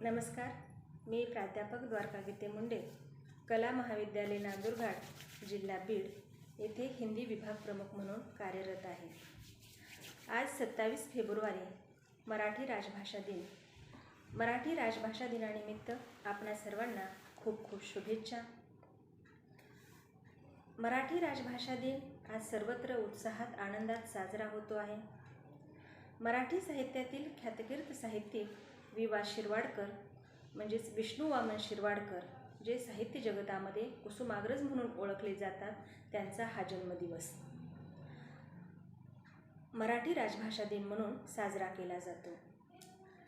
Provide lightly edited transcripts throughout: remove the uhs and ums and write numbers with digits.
नमस्कार, मी प्राध्यापक द्वारका गीते मुंडे, कला महाविद्यालय नांदुरघाट, जिल्हा बीड येथे हिंदी विभाग प्रमुख म्हणून कार्यरत आहे। आज 27 फेब्रुवारी मराठी राजभाषा दिन। मराठी राजभाषा दिनानिमित्त आपणा सर्वांना खूप खूप शुभेच्छा। मराठी राजभाषा दिन आज सर्वत्र उत्साहात आनंदात साजरा होतो आहे। मराठी साहित्यातील ख्यातकीर्त साहित्यिक वि. शिरवाडकर म्हणजेच विष्णू वामन शिरवाडकर, जे साहित्य जगतामध्ये कुसुमाग्रज म्हणून ओळखले जातात, त्यांचा हा जन्मदिवस मराठी राजभाषा दिन म्हणून साजरा केला जातो।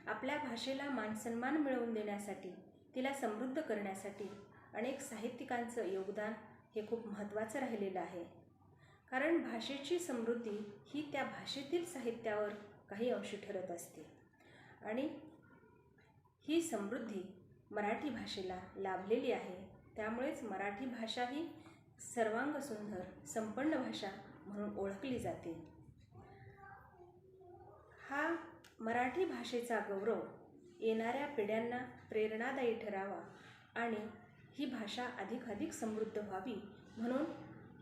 आपल्या भाषेला मानसन्मान मिळवून देण्यासाठी, तिला समृद्ध करण्यासाठी अनेक साहित्यिकांचं योगदान हे खूप महत्त्वाचं राहिलेलं आहे। कारण भाषेची समृद्धी ही त्या भाषेतील साहित्यावर काही अंशी ठरत असते आणि ही समृद्धी मराठी भाषेला लाभलेली आहे। त्यामुळेच मराठी भाषा ही सर्वांग सुंदर संपन्न भाषा म्हणून ओळखली जाते। हा मराठी भाषेचा गौरव येणाऱ्या पिढ्यांना प्रेरणादायी ठरावा आणि ही भाषा अधिकाधिक समृद्ध व्हावी म्हणून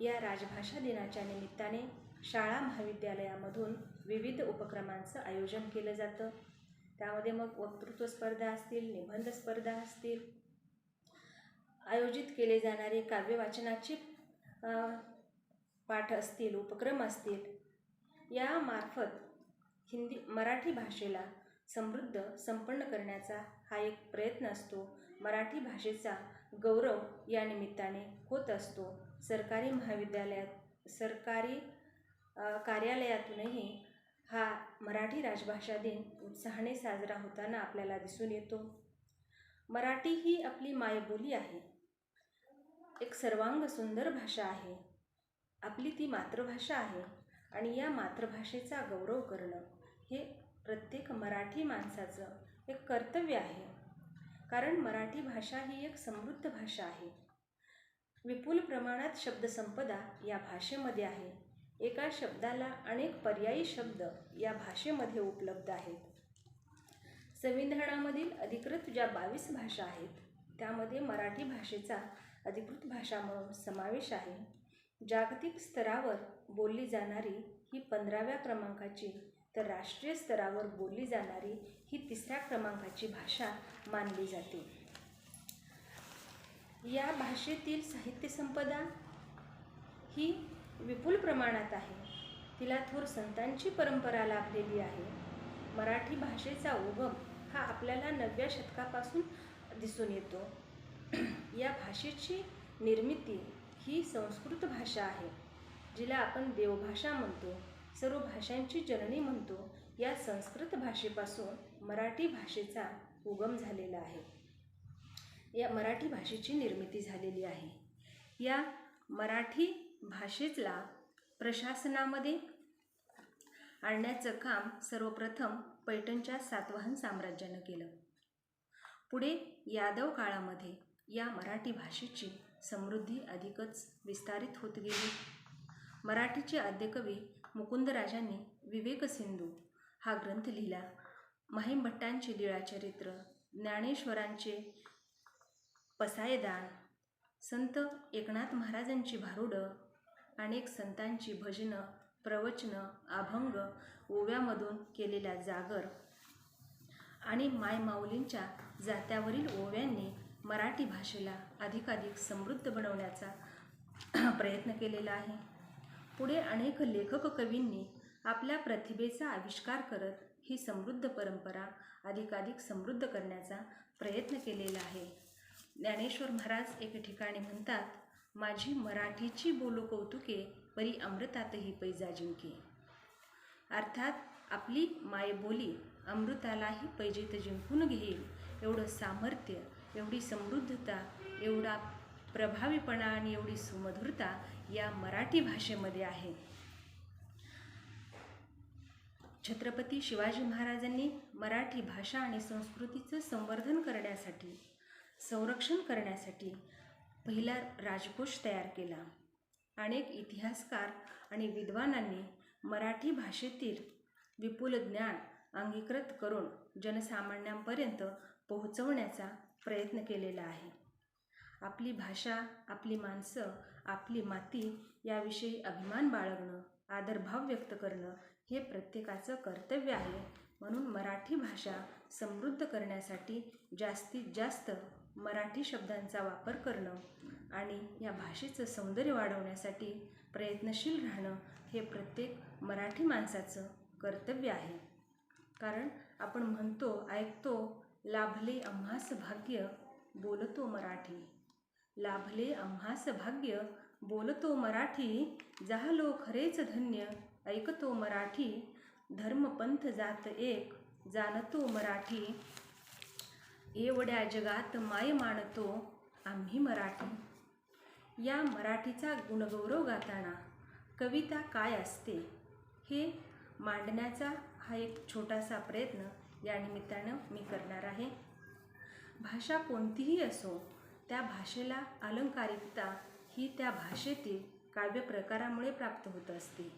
या राजभाषा दिनाच्या निमित्ताने शाळा महाविद्यालयामधून विविध उपक्रमांचं आयोजन केलं जातं। त्यामध्ये मग वक्तृत्व स्पर्धा असतील, निबंध स्पर्धा असतील, आयोजित केले जाणारे काव्य वाचनाचे पाठ असतील, उपक्रम असतील, यामार्फत मराठी भाषेला समृद्ध संपन्न करण्याचा हा एक प्रयत्न असतो। मराठी भाषेचा गौरव या निमित्ताने होत असतो। सरकारी महाविद्यालयात, सरकारी कार्यालयातूनही हा मराठी राजभाषा दिन उत्साहाने साजरा होताना आपल्याला दिसून येतो। मराठी ही आपली मायबोली आहे, एक सर्वांग सुंदर भाषा आहे, आपली ती मातृभाषा आहे आणि या मातृभाषेचा गौरव करणं हे प्रत्येक मराठी माणसाचं एक कर्तव्य आहे। कारण मराठी भाषा ही एक समृद्ध भाषा आहे। विपुल प्रमाणात शब्दसंपदा या भाषेमध्ये आहे। एका शब्दाला अनेक पर्यायी शब्द या भाषेमध्ये उपलब्ध आहेत। संविधानामधील अधिकृत ज्या 22 भाषा आहेत, त्यामध्ये मराठी भाषेचा अधिकृत भाषा म्हणून समावेश आहे। जागतिक स्तरावर बोलली जाणारी ही 15व्या क्रमांकाची, तर राष्ट्रीय स्तरावर बोलली जाणारी ही 3ऱ्या क्रमांकाची भाषा मानली जाते। या भाषेतील साहित्य संपदा ही विपुल प्रमाणात आहे। तिला थोर संतांची परंपरा लाभलेली आहे। मराठी भाषेचा उगम हा आपल्याला 9व्या शतकापासून दिसून येतो। या भाषेची निर्मिती ही संस्कृत भाषा आहे, जिला आपण देवभाषा म्हणतो, सर्व भाषांची जननी म्हणतो। या संस्कृत भाषेपासून मराठी भाषेचा उगम झालेला आहे, या मराठी भाषेची निर्मिती झालेली आहे। या मराठी भाषेला प्रशासनामध्ये आणण्याचं काम सर्वप्रथम पैठणच्या सातवाहन साम्राज्यानं केलं। पुढे यादव काळामध्ये या मराठी भाषेची समृद्धी अधिकच विस्तारित होत गेली। मराठीचे आद्यकवी मुकुंदराजांनी विवेक सिंधू हा ग्रंथ लिहिला। माहीम भट्टांचे लीळाचरित्र, ज्ञानेश्वरांचे पसायदान, संत एकनाथ महाराजांची भारुडं, अनेक संतांची भजनं, प्रवचनं, अभंग, ओव्यामधून केलेला जागर आणि मायमाऊलींच्या जात्यावरील ओव्यांनी मराठी भाषेला अधिकाधिक समृद्ध बनवण्याचा प्रयत्न केलेला आहे। पुढे अनेक लेखक कवींनी आपल्या प्रतिभेचा आविष्कार करत ही समृद्ध परंपरा अधिकाधिक समृद्ध करण्याचा प्रयत्न केलेला आहे। ज्ञानेश्वर महाराज एके ठिकाणी म्हणतात, माझी मराठीची बोलू कौतुके, परी अमृतातही पैजा जिंके। अर्थात आपली मायबोली अमृतालाही पैजेत जिंकून घेईल एवढं सामर्थ्य, एवढी समृद्धता, एवढा प्रभावीपणा आणि एवढी सुमधुरता या मराठी भाषेमध्ये आहे। छत्रपती शिवाजी महाराजांनी मराठी भाषा आणि संस्कृतीचं संवर्धन करण्यासाठी, संरक्षण करण्यासाठी पहिला राजकोष तयार केला। अनेक इतिहासकार आणि विद्वानांनी मराठी भाषेतील विपुल ज्ञान अंगीकृत करून जनसामान्यांपर्यंत पोहोचवण्याचा प्रयत्न केलेला आहे. आपली भाषा, आपली माणसं, आपली माती याविषयी अभिमान बाळगणं, आदरभाव व्यक्त करणं हे प्रत्येकाचं कर्तव्य आहे. म्हणून मराठी भाषा समृद्ध करण्यासाठी जास्तीत जास्त मराठी शब्दांचा वापर करणं आणि या भाषेचं सौंदर्य वाढवण्यासाठी प्रयत्नशील राहणं हे प्रत्येक मराठी माणसाचं कर्तव्य आहे. कारण आपण म्हणतो, ऐकतो, लाभले आम्हास भाग्य बोलतो मराठी. लाभले आम्हास भाग्य बोलतो मराठी, झालो खरेच धन्य ऐकतो मराठी. धर्मपंथ जात एक जाणतो मराठी, एवढ्या जगात माय मानतो आम्ही मराठी. या मराठीचा गुणगौरव गाताना कविता काय असते हे मांडण्याचा हा एक छोटासा प्रयत्न या निमित्तानं मी करणार आहे. भाषा कोणतीही असो, त्या भाषेला अलंकारिकता ही त्या भाषेतील काव्यप्रकारामुळे प्राप्त होत असते.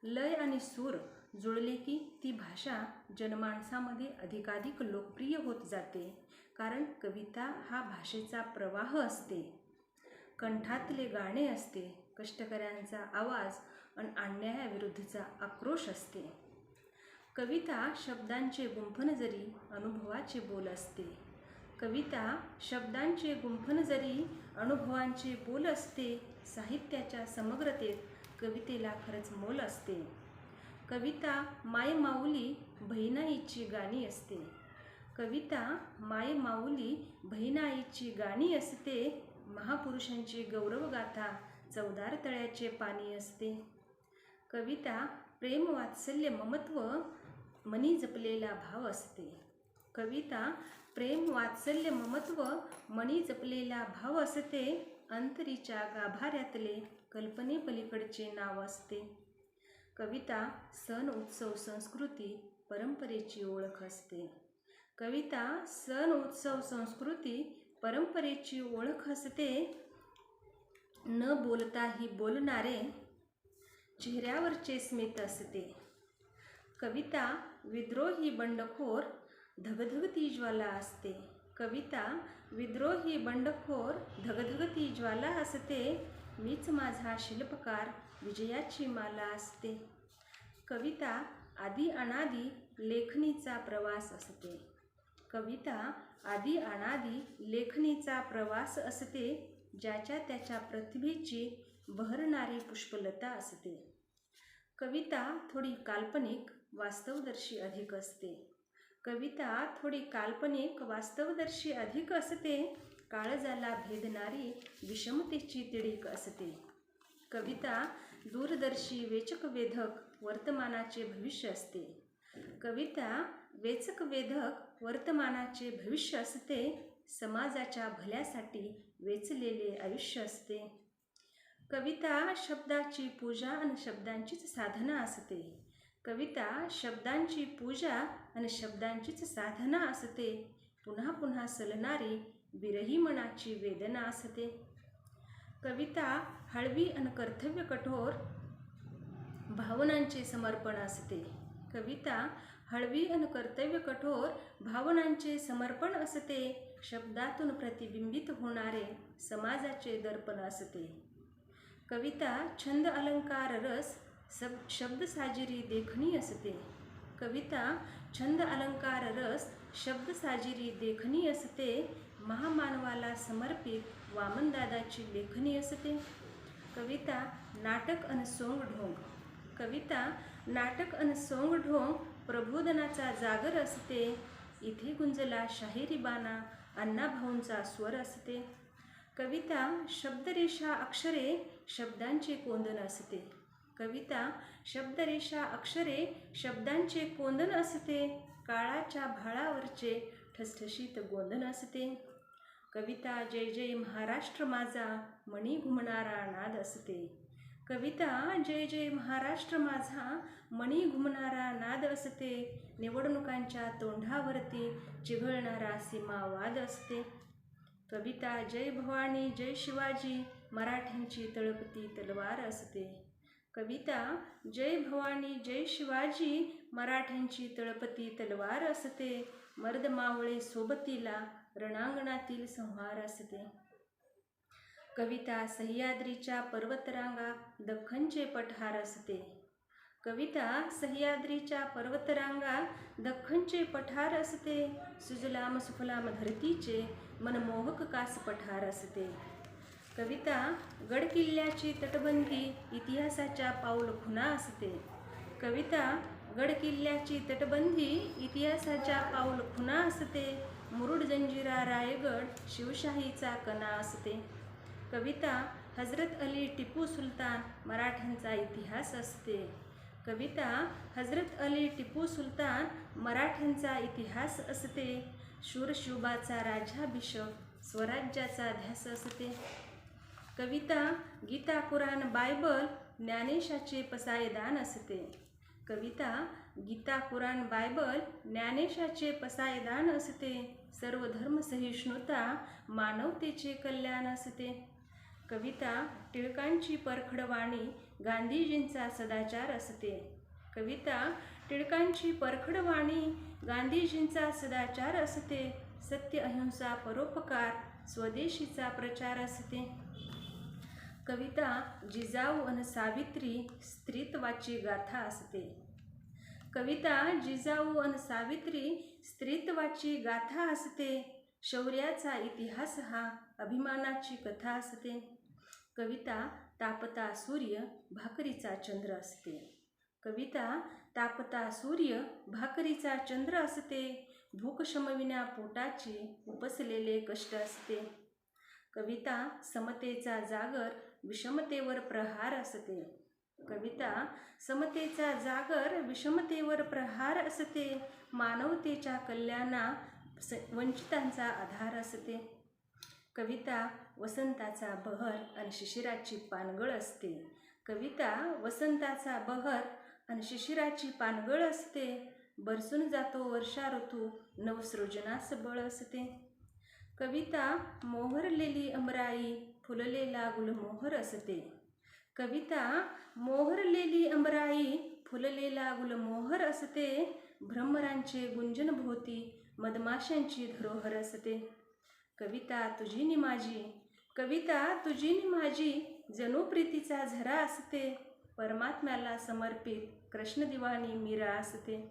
लय आणि सूर जुळले की ती भाषा जनमानसामध्ये अधिकाधिक लोकप्रिय होत जाते. कारण कविता हा भाषेचा प्रवाह असते, कंठातले गाणे असते, कष्टकऱ्यांचा आवाज आणि अन्यायाविरुद्धचा आक्रोश असते. कविता शब्दांचे गुंफन जरी अनुभवाचे बोल असते. कविता शब्दांचे गुंफन जरी अनुभवांचे बोल असते. साहित्याच्या समग्रतेत कवितेला खरंच मोल असते. कविता माय माऊली बहिणाईची गाणी असते. कविता माय माऊली बहिणाईची गाणी असते. महापुरुषांची गौरवगाथा चवदार तळ्याचे पाणी असते. कविता प्रेम वात्सल्य ममत्व मनी जपलेला भाव असते. कविता प्रेम वात्सल्य ममत्व मनी जपलेला भाव असते. अंतरीच्या गाभाऱ्यातले कल्पनेपलीकडचे नाव असते. कविता सण उत्सव संस्कृती परंपरेची ओळख असते. कविता सण उत्सव संस्कृती परंपरेची ओळख असते. न बोलताही बोलणारे चेहऱ्यावरचे स्मित असते. कविता विद्रोही बंडखोर धगधगती ज्वाला असते. कविता विद्रोही बंडखोर धगधगती ज्वाला असते. मीच माझा शिल्पकार विजयाची माला असते. कविता आदी अनादी लेखणीचा प्रवास असते. कविता आदी अनादी लेखणीचा प्रवास असते. ज्याच्या त्याच्या प्रतिभेची बहरणारी पुष्पलता असते. कविता थोडी काल्पनिक वास्तवदर्शी अधिक असते. कविता थोडी काल्पनिक वास्तवदर्शी अधिक असते. काळजाला भेदणारी विषमतेची तिडीक असते. कविता दूरदर्शी वेचक वेधक वर्तमानाचे भविष्य असते. कविता वेचक वेधक वर्तमानाचे भविष्य असते. समाजाच्या भल्यासाठी वेचलेले आयुष्य असते. कविता शब्दाची पूजा आणि शब्दांचीच साधना असते. कविता शब्दांची पूजा आणि शब्दांचीच साधना असते. पुन्हा पुन्हा सलणारी विरही मनाची वेदना असते. कविता हळवी आणि कर्तव्य कठोर भावनांचे समर्पण असते. कविता हळवी आणि कर्तव्य कठोर भावनांचे समर्पण असते. शब्दातून प्रतिबिंबित होणारे समाजाचे दर्पण असते. कविता छंद अलंकार रस शब्दसाजिरी देखणी असते. कविता छंद अलंकार रस शब्दसाजिरी देखणी असते. महामानवाला समर्पित वामनदादाची लेखणी असते. कविता नाटक आणि सोंगढोंग. कविता नाटक आणि सोंगढोंग प्रबोधनाचा जागर असते. इथे गुंजला शाहिरी बाणा अण्णाभाऊंचा स्वर असते. कविता शब्दरेषा अक्षरे शब्दांचे कोंदण असते. कविता शब्दरेषा अक्षरे शब्दांचे कोंदण असते. काळाच्या भाळावरचे ठसठशीत गोंधन असते. कविता जय जय महाराष्ट्र माझा मणी घुमणारा नाद असते. कविता जय जय महाराष्ट्र माझा मणी घुमणारा नाद असते. निवडणुकांच्या तोंडावरती चिघळणारा सीमावाद असते. कविता जय भवानी जय शिवाजी मराठ्यांची तळपती तलवार असते. कविता जय भवानी जय शिवाजी, मराठ्यांची तळपती तलवार असते, मर्द मावळे सोबतीला रणांगणातील संहार असते. कविता सह्याद्रीच्या पर्वतरांगा दख्खनचे पठार असते. कविता सह्याद्रीच्या पर्वतरांगा दख्खनचे पठार असते, सुजलाम सुफलाम धरतीचे मनमोहक कास पठार असते. कविता गडकिल्ल्याची तटबंदी इतिहासाच्या पाऊलखुणा असते. कविता गडकिल्ल्याची तटबंदी इतिहासाच्या पाऊलखुणा असते, मुरुड जंजिरा रायगड शिवशाहीचा कणा असते. कविता हजरत अली टिपू सुलतान मराठ्यांचा इतिहास असते. कविता हजरत अली टिपू सुलतान मराठ्यांचा इतिहास असते, शूरशिवबाचा राज्याभिषेक स्वराज्याचा ध्यास असते. कविता गीता कुराण बायबल ज्ञानेशाचे पसायदान असते. कविता गीता कुराण बायबल ज्ञानेशाचे पसायदान असते, सर्व धर्म सहिष्णुता मानवतेचे कल्याण असते. कविता टिळकांची परखड वाणी गांधीजींचा सदाचार असते. कविता टिळकांची परखड वाणी गांधीजींचा सदाचार असते, सत्य अहिंसा परोपकार स्वदेशीचा प्रचार असते. कविता जिजाऊ अन सावित्री स्त्रीत्वाची गाथा असते. कविता जिजाऊ अन सावित्री स्त्रीत्वाची गाथा असते, शौर्याचा इतिहास हा अभिमानाची कथा असते. कविता तापता सूर्य भाकरीचा चंद्र असते. कविता तापता सूर्य भाकरीचा चंद्र असते, भूक शमविण्या पोटाची उपसलेले कष्ट असते. कविता समतेचा जागर विषमतेवर प्रहार असते. कविता समतेचा जागर विषमतेवर प्रहार असते, मानवतेच्या कल्याणा वंचितांचा आधार असते. कविता वसंताचा बहर आणि शिशिराची पानगळ असते. कविता वसंताचा बहर आणि शिशिराची पानगळ असते, बरसून जातो वर्षा ऋतू नवसृजनास बळ असते. कविता मोहरलेली अमराई फुललेला गुलमोहर असते. कविता मोहरलेली अमराई फुललेला गुलमोहर असते, भ्रमरांचे गुंजनभोवती मधमाशांची धरोहर असते. कविता तुझी नि माझी, कविता तुझी नि माझी जणू प्रीतीचा झरा असते, परमात्म्याला समर्पित कृष्णदिवाणी मीरा असते.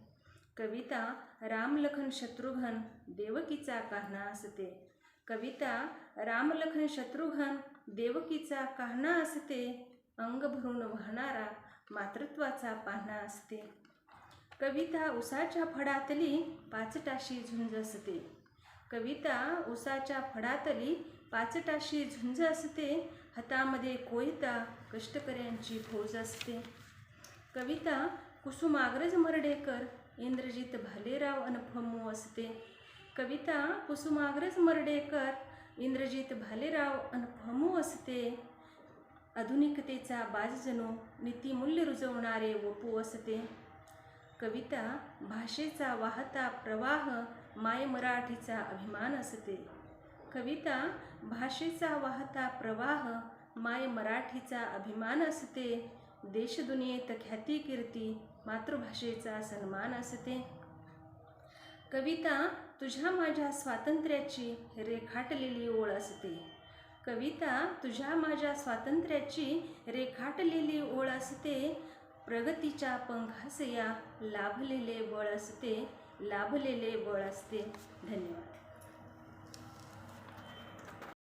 कविता रामलखन शत्रुघ्न देवकीचा कान्हा असते. कविता रामलखन शत्रुघ्न देवकीचा कान्हा असते, अंग भरून वाहणारा मातृत्वाचा पान्हा असते. कविता उसाच्या फडातली पाचटाशी झुंज असते. कविता उसाच्या फडातली पाचटाशी झुंज असते, हातामध्ये कोयता कष्टकऱ्यांची फौज असते. कविता कुसुमाग्रज मर्ढेकर इंद्रजित भालेराव अन फमू असते. कविता कुसुमाग्रज मर्ढेकर इंद्रजित भालेराव अन फमू असते, आधुनिकतेचा बाज जणू नीतिमूल्य रुजवणारे वपू असते. कविता भाषेचा वाहता प्रवाह माय मराठीचा अभिमान असते. कविता भाषेचा वाहता प्रवाह माय मराठीचा अभिमान असते, देशदुनियेत ख्याती कीर्ती मातृभाषेचा सन्मान असते. कविता तुझ्या माझ्या स्वातंत्र्याची रेखाटलेली ओळ असते. कविता तुझ्या माझ्या स्वातंत्र्याची रेखाटलेली ओळ असते, प्रगतीच्या पंखास या लाभलेले बळ असते, लाभलेले बळ असते. धन्यवाद.